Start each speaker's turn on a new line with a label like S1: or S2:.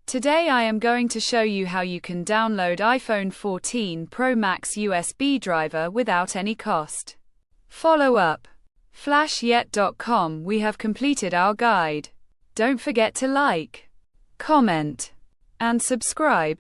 S1: Today I am going to show you how you can download iPhone 14 Pro Max USB driver without any cost. Follow up. Flashyet.com. We have completed our guide. Don't forget to like, comment, and subscribe.